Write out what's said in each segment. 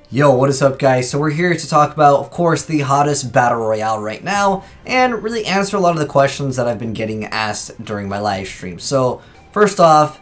Yo, what is up guys? So we're here to talk about, of course, the hottest battle royale right now and really answer a lot of the questions that I've been getting asked during my live stream. So first off,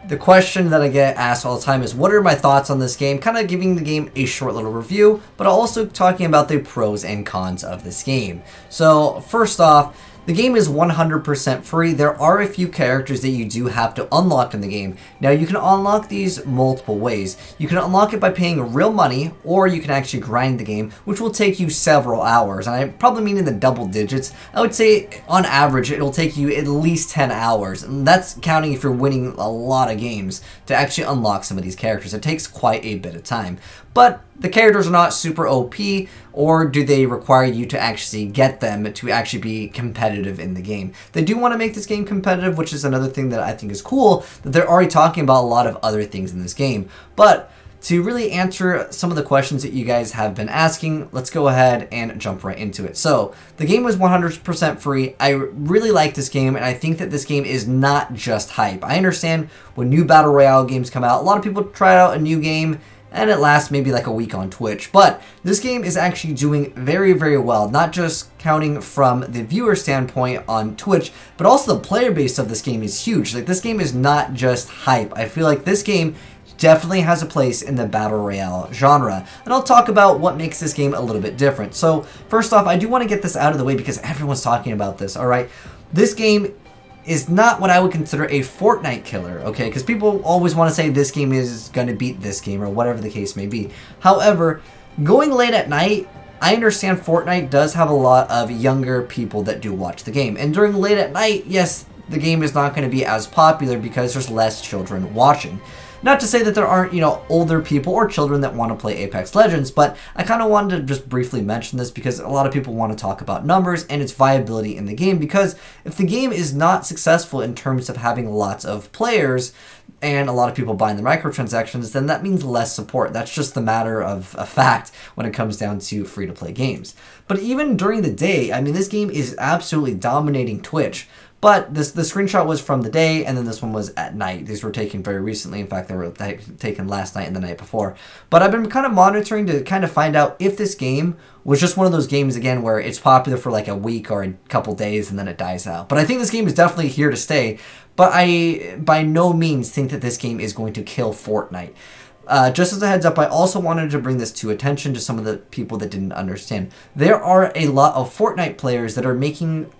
the question that I get asked all the time is what are my thoughts on this game? Kind of giving the game a short little review, but also talking about the pros and cons of this game. So first off, the game is 100% free. There are a few characters that you do have to unlock in the game. Now you can unlock these multiple ways. You can unlock it by paying real money, or you can actually grind the game, which will take you several hours. And I probably mean in the double digits. I would say on average it'll take you at least 10 hours. And that's counting if you're winning a lot of games to actually unlock some of these characters. It takes quite a bit of time. But the characters are not super OP, or do they require you to actually get them to actually be competitive in the game? They do want to make this game competitive, which is another thing that I think is cool, that they're already talking about a lot of other things in this game. But to really answer some of the questions that you guys have been asking, let's go ahead and jump right into it. So, the game was 100% free. I really like this game, and I think that this game is not just hype. I understand when new Battle Royale games come out, a lot of people try out a new game, and it lasts maybe like a week on Twitch. But this game is actually doing very, very well, not just counting from the viewer standpoint on Twitch, but also the player base of this game is huge. Like, this game is not just hype. I feel like this game definitely has a place in the Battle Royale genre. And I'll talk about what makes this game a little bit different. So, first off, I do want to get this out of the way because everyone's talking about this, alright? This game is not what I would consider a Fortnite killer, okay? Because people always want to say this game is going to beat this game or whatever the case may be. However, going late at night, I understand Fortnite does have a lot of younger people that do watch the game. And during late at night, yes, the game is not going to be as popular because there's less children watching. Not to say that there aren't, older people or children that want to play Apex Legends, but I kind of wanted to just briefly mention this because a lot of people want to talk about numbers and its viability in the game, because if the game is not successful in terms of having lots of players and a lot of people buying the microtransactions, then that means less support. That's just the matter of a fact when it comes down to free-to-play games. But even during the day, I mean, this game is absolutely dominating Twitch. But the screenshot was from the day, and then this one was at night. These were taken very recently. In fact, they were taken last night and the night before. But I've been kind of monitoring to kind of find out if this game was just one of those games, again, where it's popular for like a week or a couple days and then it dies out. But I think this game is definitely here to stay. But I, by no means, think that this game is going to kill Fortnite. Just as a heads up, I also wanted to bring this to attention to some of the people that didn't understand. There are a lot of Fortnite players that are making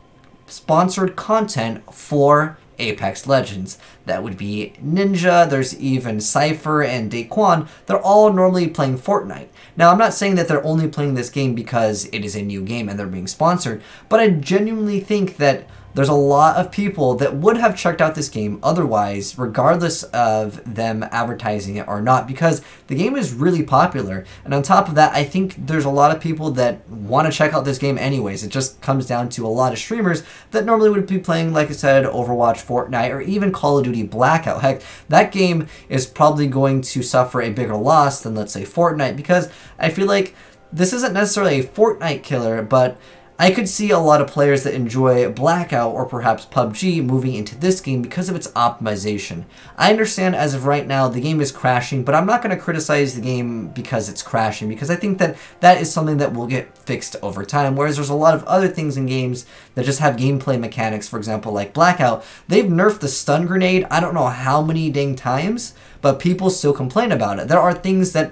sponsored content for Apex Legends. That would be Ninja, there's even Cypher and Daquan. They're all normally playing Fortnite. Now, I'm not saying that they're only playing this game because it is a new game and they're being sponsored, but I genuinely think that there's a lot of people that would have checked out this game otherwise, regardless of them advertising it or not, because the game is really popular. And on top of that, I think there's a lot of people that want to check out this game anyways. It just comes down to a lot of streamers that normally would be playing, like I said, Overwatch, Fortnite, or even Call of Duty Blackout. Heck, that game is probably going to suffer a bigger loss than, let's say, Fortnite, because I feel like this isn't necessarily a Fortnite killer, but I could see a lot of players that enjoy Blackout or perhaps PUBG moving into this game because of its optimization. I understand as of right now the game is crashing, but I'm not going to criticize the game because it's crashing, because I think that that is something that will get fixed over time, whereas there's a lot of other things in games that just have gameplay mechanics. For example, like Blackout, they've nerfed the stun grenade I don't know how many dang times, but people still complain about it. There are things that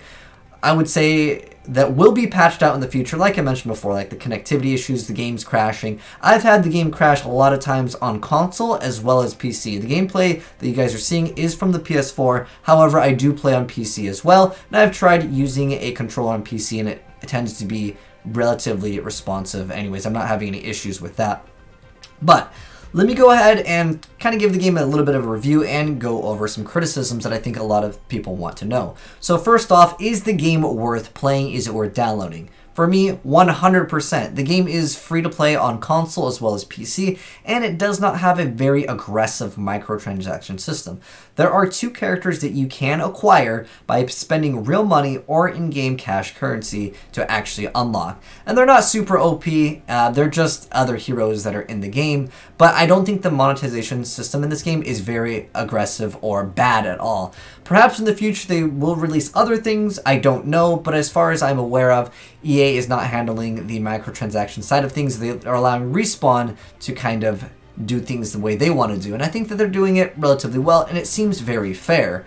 I would say that will be patched out in the future, like I mentioned before, like the connectivity issues, the game's crashing. I've had the game crash a lot of times on console as well as PC. The gameplay that you guys are seeing is from the PS4, however, I do play on PC as well, and I've tried using a controller on PC, and it tends to be relatively responsive anyways. I'm not having any issues with that. But let me go ahead and kind of give the game a little bit of a review and go over some criticisms that I think a lot of people want to know. So first off, is the game worth playing? Is it worth downloading? For me, 100%. The game is free to play on console as well as PC, and it does not have a very aggressive microtransaction system. There are 2 characters that you can acquire by spending real money or in-game cash currency to actually unlock. And they're not super OP, they're just other heroes that are in the game, but I don't think the monetization system in this game is very aggressive or bad at all. Perhaps in the future they will release other things, I don't know, but as far as I'm aware of, EA is not handling the microtransaction side of things. They are allowing Respawn to kind of do things the way they want to do, and I think that they're doing it relatively well, and it seems very fair.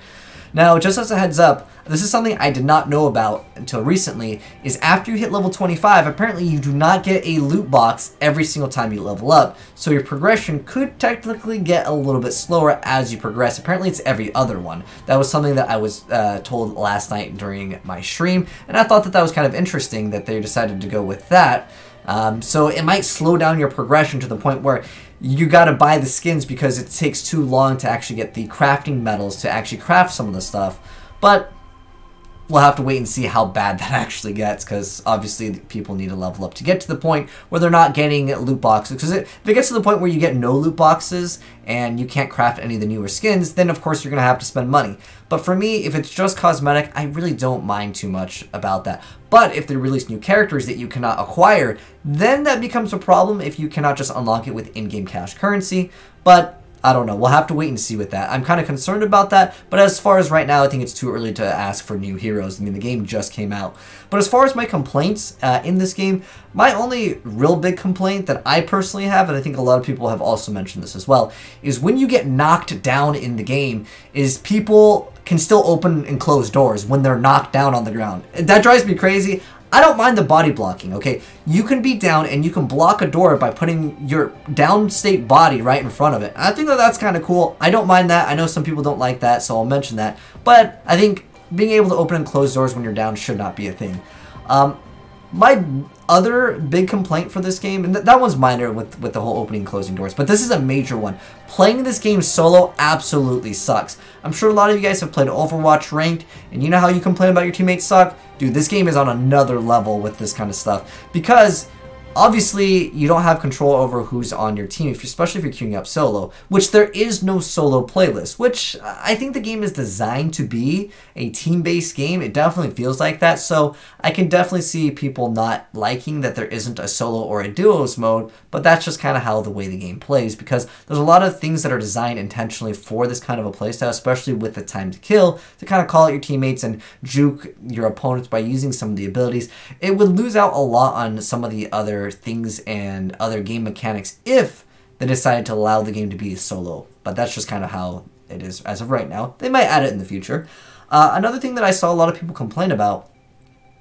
Now, just as a heads up, this is something I did not know about until recently, is after you hit level 25, apparently you do not get a loot box every single time you level up, so your progression could technically get a little bit slower as you progress. Apparently it's every other one. That was something that I was told last night during my stream, and I thought that that was kind of interesting that they decided to go with that. So it might slow down your progression to the point where you gotta buy the skins because it takes too long to actually get the crafting metals to actually craft some of the stuff. But we'll have to wait and see how bad that actually gets, because obviously people need to level up to get to the point where they're not getting loot boxes. Because if it gets to the point where you get no loot boxes and you can't craft any of the newer skins, then of course you're going to have to spend money. But for me, if it's just cosmetic, I really don't mind too much about that. But if they release new characters that you cannot acquire, then that becomes a problem if you cannot just unlock it with in-game cash currency. But I don't know. We'll have to wait and see with that. I'm kind of concerned about that, but as far as right now, I think it's too early to ask for new heroes. I mean, the game just came out. But as far as my complaints in this game, my only real big complaint that I personally have, and I think a lot of people have also mentioned this as well, is when you get knocked down in the game, is people can still open and close doors when they're knocked down on the ground. That drives me crazy. I don't mind the body blocking, okay? You can be down and you can block a door by putting your downstate body right in front of it. I think that that's kind of cool. I don't mind that. I know some people don't like that, so I'll mention that. But I think being able to open and close doors when you're down should not be a thing. My other big complaint for this game, and that one's minor with the whole opening and closing doors, but this is a major one. Playing this game solo absolutely sucks. I'm sure a lot of you guys have played Overwatch Ranked, and you know how you complain about your teammates suck? Dude, this game is on another level with this kind of stuff, because obviously you don't have control over who's on your team, especially if you're queuing up solo, which there is no solo playlist, which I think the game is designed to be a team-based game. It definitely feels like that, so I can definitely see people not liking that there isn't a solo or a duos mode, but that's just kind of how the way the game plays, because there's a lot of things that are designed intentionally for this kind of a playstyle, especially with the time to kill, to kind of call out your teammates and juke your opponents by using some of the abilities. It would lose out a lot on some of the other things and other game mechanics if they decided to allow the game to be solo, but that's just kind of how it is as of right now. They might add it in the future. Another thing that I saw a lot of people complain about,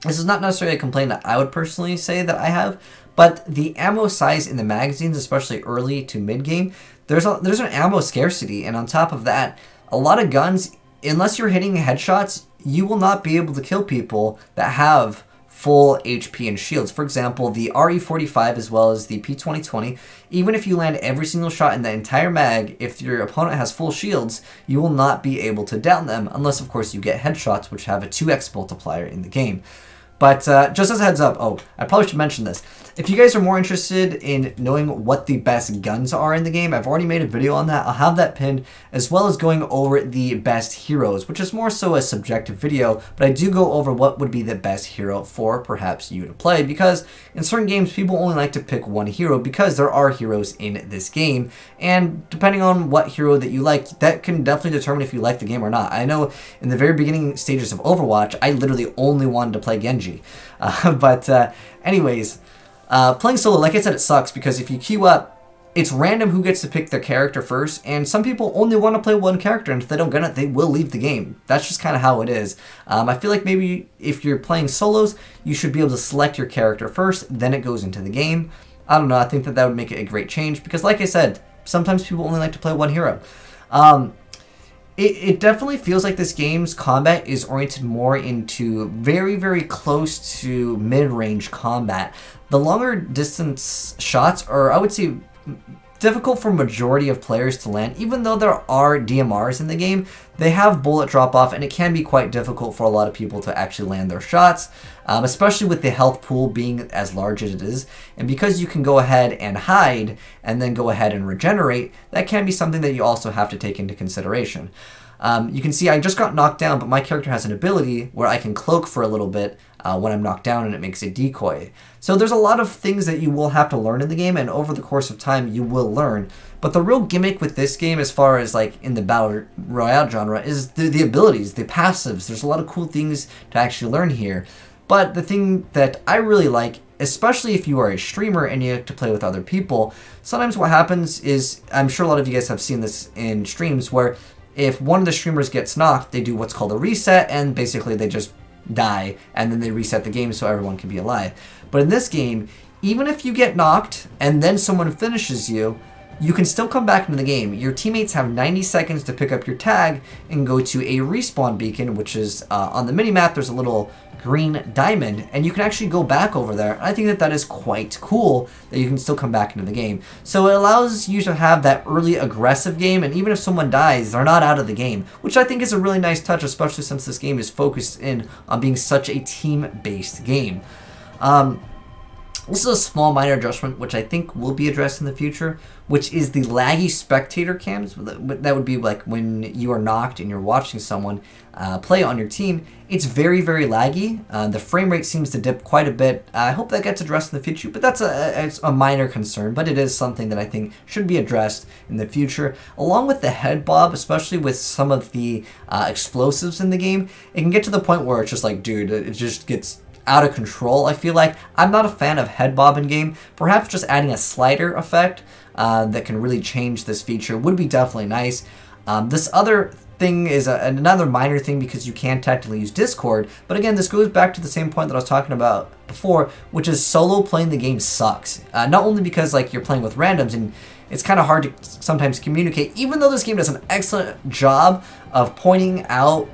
this is not necessarily a complaint that I would personally say that I have, but the ammo size in the magazines, especially early to mid-game, there's an ammo scarcity, and on top of that, a lot of guns, unless you're hitting headshots, you will not be able to kill people that have full HP and shields. For example, the RE45 as well as the P2020, even if you land every single shot in the entire mag, if your opponent has full shields, you will not be able to down them, unless of course you get headshots, which have a 2x multiplier in the game. But just as a heads up, oh, I probably should mention this. If you guys are more interested in knowing what the best guns are in the game, I've already made a video on that. I'll have that pinned, as well as going over the best heroes, which is more so a subjective video, but I do go over what would be the best hero for perhaps you to play, because in certain games, people only like to pick one hero because there are heroes in this game, and depending on what hero that you like, that can definitely determine if you like the game or not. I know in the very beginning stages of Overwatch, I literally only wanted to play Genji. Anyways, playing solo, like I said, it sucks because if you queue up, it's random who gets to pick their character first, and some people only want to play one character, and if they don't get it, they will leave the game. That's just kind of how it is. I feel like maybe if you're playing solos, you should be able to select your character first, then it goes into the game. I don't know, I think that would make it a great change, because like I said, sometimes people only like to play one hero. It definitely feels like this game's combat is oriented more into very, very close to mid-range combat. The longer distance shots, or I would say difficult for majority of players to land. Even though there are DMRs in the game, they have bullet drop off, and it can be quite difficult for a lot of people to actually land their shots, especially with the health pool being as large as it is. And because you can go ahead and hide and then go ahead and regenerate, that can be something that you also have to take into consideration. You can see I just got knocked down, but my character has an ability where I can cloak for a little bit when I'm knocked down, and it makes a decoy. So there's a lot of things that you will have to learn in the game, and over the course of time you will learn. But the real gimmick with this game, as far as like in the Battle Royale genre, is the abilities, the passives. There's a lot of cool things to actually learn here. But the thing that I really like, especially if you are a streamer and you have to play with other people, sometimes what happens is, I'm sure a lot of you guys have seen this in streams, where if one of the streamers gets knocked, they do what's called a reset, and basically they just die, and then they reset the game so everyone can be alive. But in this game, even if you get knocked and then someone finishes you, you can still come back into the game. Your teammates have 90 seconds to pick up your tag and go to a respawn beacon, which is on the minimap. There's a little green diamond, and you can actually go back over there. I think that that is quite cool that you can still come back into the game. So it allows you to have that early aggressive game, and even if someone dies, they're not out of the game, which I think is a really nice touch, especially since this game is focused in on being such a team-based game. This is a small minor adjustment, which I think will be addressed in the future, which is the laggy spectator cams. That would be like when you are knocked and you're watching someone play on your team. It's very, very laggy. The frame rate seems to dip quite a bit. I hope that gets addressed in the future, but that's a minor concern, but it is something that I think should be addressed in the future. Along with the head bob, especially with some of the explosives in the game, it can get to the point where it's just like, dude, it just gets out of control. I feel like I'm not a fan of head bob in game. Perhaps just adding a slider effect that can really change this feature would be definitely nice. This other thing is another minor thing because you can technically use Discord, but again, this goes back to the same point that I was talking about before, which is solo playing the game sucks. Not only because like you're playing with randoms and it's kind of hard to sometimes communicate, even though this game does an excellent job of pointing out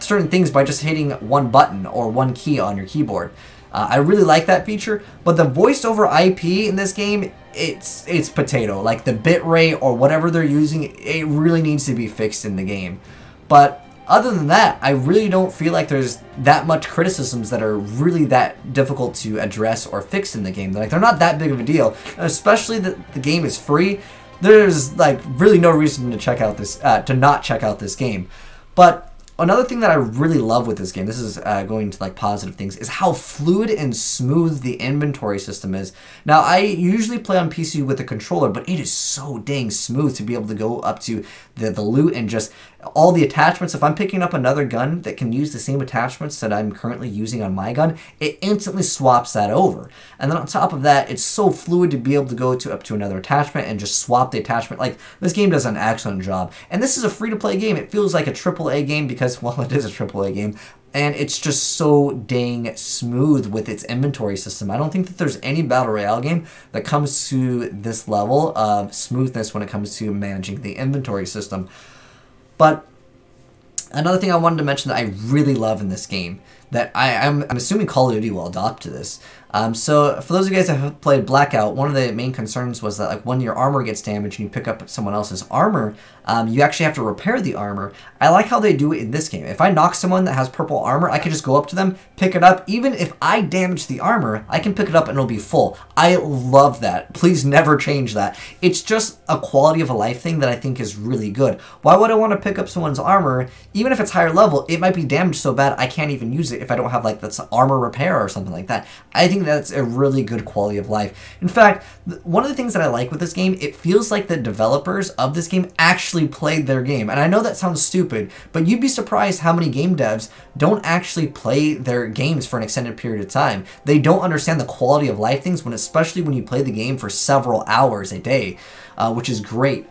certain things by just hitting one button or one key on your keyboard. I really like that feature, but the voice over IP in this game, it's potato. Like the bitrate or whatever they're using, it really needs to be fixed in the game. But other than that, I really don't feel like there's that much criticisms that are really that difficult to address or fix in the game. Like they're not that big of a deal, especially that the game is free. There's like really no reason to check out this, to not check out this game. But another thing that I really love with this game, this is going to like positive things, is how fluid and smooth the inventory system is. Now, I usually play on PC with a controller, but it is so dang smooth to be able to go up to the loot and just all the attachments. If I'm picking up another gun that can use the same attachments that I'm currently using on my gun, it instantly swaps that over. And then on top of that, it's so fluid to be able to go up to another attachment and just swap the attachment. Like, this game does an excellent job. And this is a free-to-play game. It feels like a AAA game because, well, it is a AAA game. And it's just so dang smooth with its inventory system. I don't think that there's any Battle Royale game that comes to this level of smoothness when it comes to managing the inventory system. But another thing I wanted to mention that I really love in this game, that I'm assuming Call of Duty will adopt to this. So for those of you guys that have played Blackout, one of the main concerns was that like when your armor gets damaged and you pick up someone else's armor, you actually have to repair the armor. I like how they do it in this game. If I knock someone that has purple armor, I can just go up to them, pick it up. Even if I damage the armor, I can pick it up and it'll be full. I love that. Please never change that. It's just a quality of a life thing that I think is really good. Why would I want to pick up someone's armor? Even if it's higher level, it might be damaged so bad I can't even use it if I don't have like that's armor repair or something like that. I think that's a really good quality of life. In fact, one of the things that I like with this game, it feels like the developers of this game actually played their game. And I know that sounds stupid, but you'd be surprised how many game devs don't actually play their games for an extended period of time. They don't understand the quality of life things, especially when you play the game for several hours a day, which is great.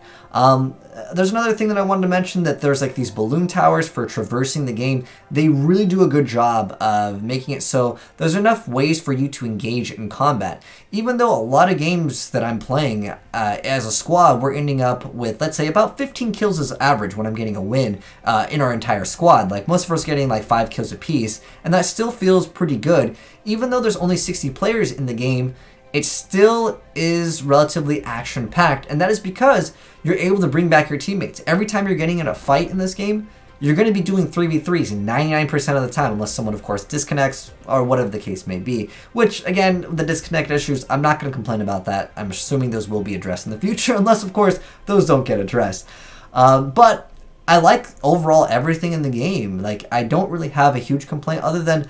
There's another thing that I wanted to mention, that there's like these balloon towers for traversing the game. They really do a good job of making it so there's enough ways for you to engage in combat. Even though a lot of games that I'm playing as a squad, we're ending up with, let's say, about 15 kills as average when I'm getting a win in our entire squad. Like most of us getting like 5 kills apiece, and that still feels pretty good. Even though there's only 60 players in the game, it still is relatively action-packed, and that is because you're able to bring back your teammates. Every time you're getting in a fight in this game, you're going to be doing 3v3s 99% of the time, unless someone, of course, disconnects or whatever the case may be. Which, again, the disconnect issues, I'm not going to complain about that. I'm assuming those will be addressed in the future, unless, of course, those don't get addressed. But I like overall everything in the game. Like, I don't really have a huge complaint other than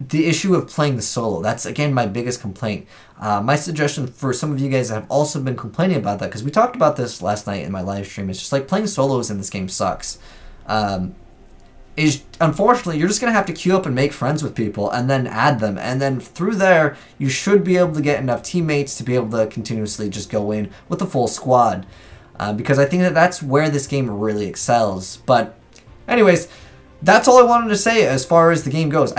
the issue of playing the solo. That's, again, my biggest complaint. My suggestion for some of you guys that have also been complaining about that, because we talked about this last night in my live stream, it's just like playing solos in this game sucks. Is unfortunately, you're just going to have to queue up and make friends with people and then add them. And then through there, you should be able to get enough teammates to be able to continuously just go in with a full squad. Because I think that that's where this game really excels. But anyways, that's all I wanted to say as far as the game goes.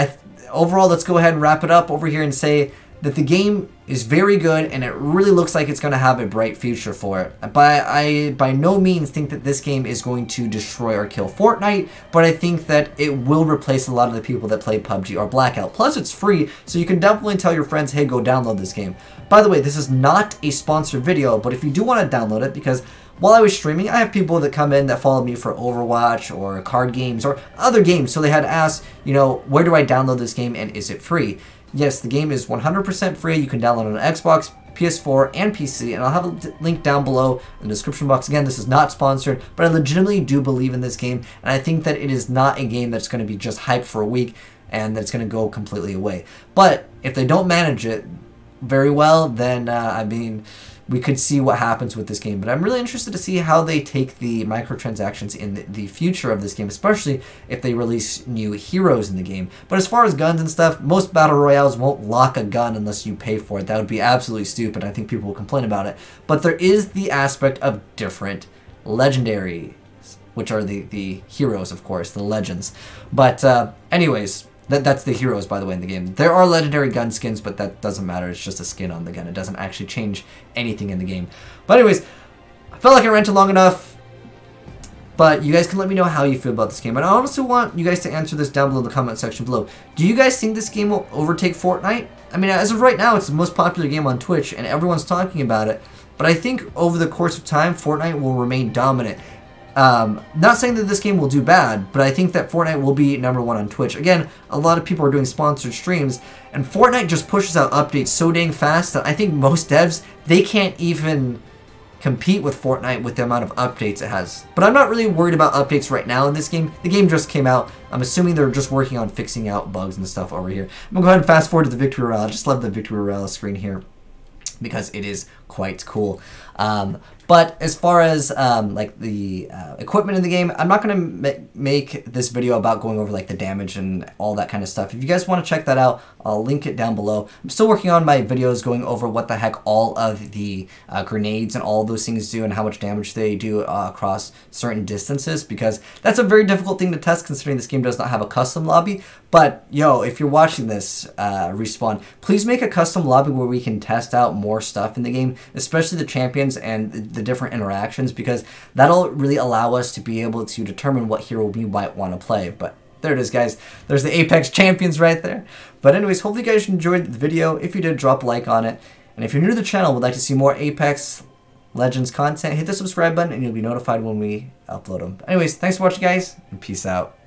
Overall, let's go ahead and wrap it up over here and say that the game is very good and it really looks like it's going to have a bright future for it. But I by no means think that this game is going to destroy or kill Fortnite, but I think that it will replace a lot of the people that play PUBG or Blackout. Plus, it's free, so you can definitely tell your friends, hey, go download this game. By the way, this is not a sponsored video, but if you do want to download it, because while I was streaming, I have people that come in that follow me for Overwatch or card games or other games, so they had asked, you know, where do I download this game and is it free? Yes, the game is 100% free. You can download it on Xbox, PS4, and PC, and I'll have a link down below in the description box. Again, this is not sponsored, but I legitimately do believe in this game, and I think that it is not a game that's going to be just hyped for a week and that's going to go completely away. But if they don't manage it very well, then, I mean, we could see what happens with this game. But I'm really interested to see how they take the microtransactions in the future of this game, especially if they release new heroes in the game. But as far as guns and stuff, most battle royales won't lock a gun unless you pay for it. That would be absolutely stupid. I think people will complain about it. But there is the aspect of different legendaries, which are the heroes, of course, the legends. But anyways, that's the heroes, by the way, in the game. There are legendary gun skins, but that doesn't matter. It's just a skin on the gun. It doesn't actually change anything in the game. But anyways, I felt like I ranted long enough. But you guys can let me know how you feel about this game. And I honestly want you guys to answer this down below in the comment section below. Do you guys think this game will overtake Fortnite? I mean, as of right now, it's the most popular game on Twitch, and everyone's talking about it. But I think over the course of time, Fortnite will remain dominant. Not saying that this game will do bad, but I think that Fortnite will be #1 on Twitch. Again, a lot of people are doing sponsored streams, and Fortnite just pushes out updates so dang fast that I think most devs, they can't even compete with Fortnite with the amount of updates it has. But I'm not really worried about updates right now in this game. The game just came out. I'm assuming they're just working on fixing out bugs and stuff over here. I'm gonna go ahead and fast forward to the Victory Royale. I just love the Victory Royale screen here because it is quite cool. But as far as like the equipment in the game, I'm not going to make this video about going over like the damage and all that kind of stuff. If you guys want to check that out, I'll link it down below. I'm still working on my videos going over what the heck all of the grenades and all those things do and how much damage they do across certain distances, because that's a very difficult thing to test considering this game does not have a custom lobby. But yo, if you're watching this, Respawn, please make a custom lobby where we can test out more stuff in the game, especially the champions and the different interactions, because that'll really allow us to be able to determine what hero we might want to play. But there it is, guys. There's the Apex champions right there. But anyways, hopefully you guys enjoyed the video. If you did, drop a like on it. And if you're new to the channel and would like to see more Apex Legends content, hit the subscribe button and you'll be notified when we upload them. Anyways, thanks for watching, guys, and peace out.